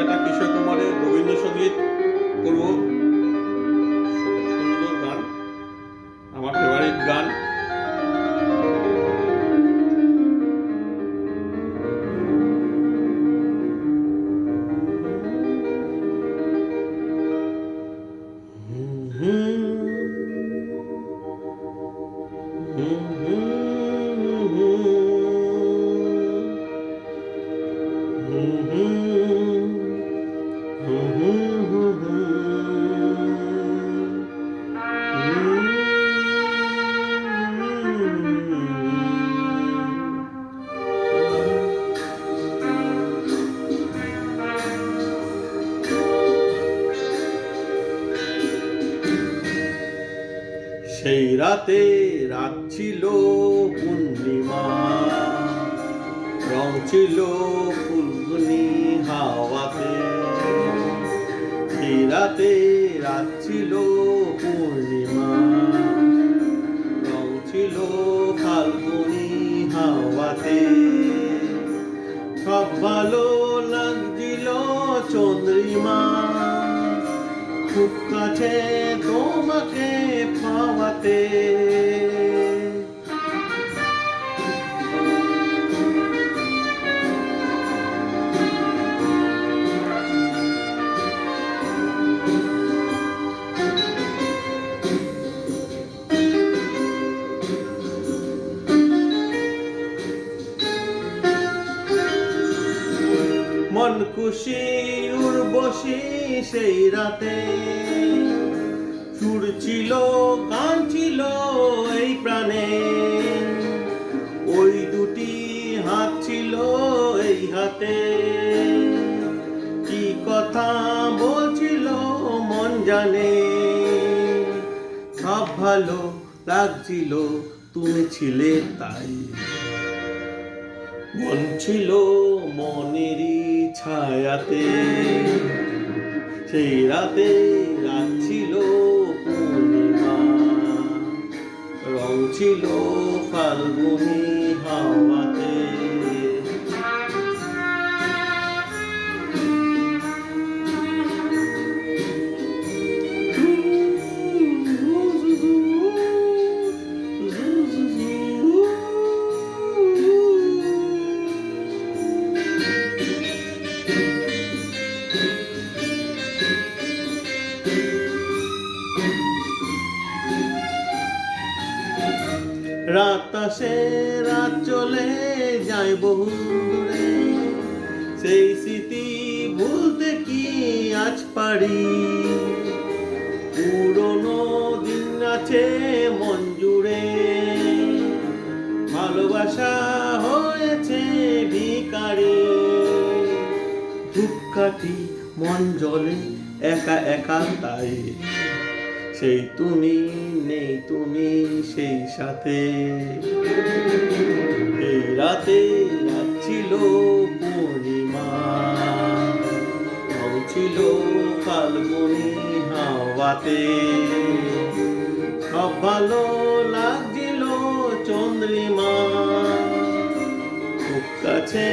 একটা কিশোর কুমারের রবীন্দ্রসঙ্গীত করব। সুন্দর গান, আমার ফেভারিট গান। সেই রাতে রাত ছিল পূর্ণিমা, রং ছিল ফুলগুনি হাওয়াতে। সেই রাতে রাত ছিল পূর্ণিমা, রং ছিল ফাল্গুনি হাওয়াতে। সব ভালো লাগছিল চন্দ্রিমা, খুব কাছে তোমাকে পাওয়াতে। মন খুশি উর্বশী সেই রাতে, সুর ছিল গান ছিল এই প্রাণে। ওই দুটি হাত ছিল এই হাতে, কি কথা বলছিল মন জানে। সব ভালো লাগছিল তুমি ছিলে তাই, মন ছিল মনেরই ছায়াতে। সেই রাতে রাত ছিল পূর্ণিমা, রং ছিল ফাল্গুনি হাওয়াতে। রাত আসে রাত চলে যায় বহু দূরে, সেই স্মৃতি ভুলতে কি আজ পারি। পুরনো দিন আছে মন জুড়ে, ভালোবাসা হয়েছে ভিখারি। ধূপকাঠি মন জ্বলে একা একা তাই, সেই তুমি নেই তুমি সেই সাথে। এই রাতে রাত ছিল পূর্ণিমা, রং ছিল ফাল্গুনি হাওয়াতে। সব ভালো লাগছিল চন্দ্রিমা, খুব কাছে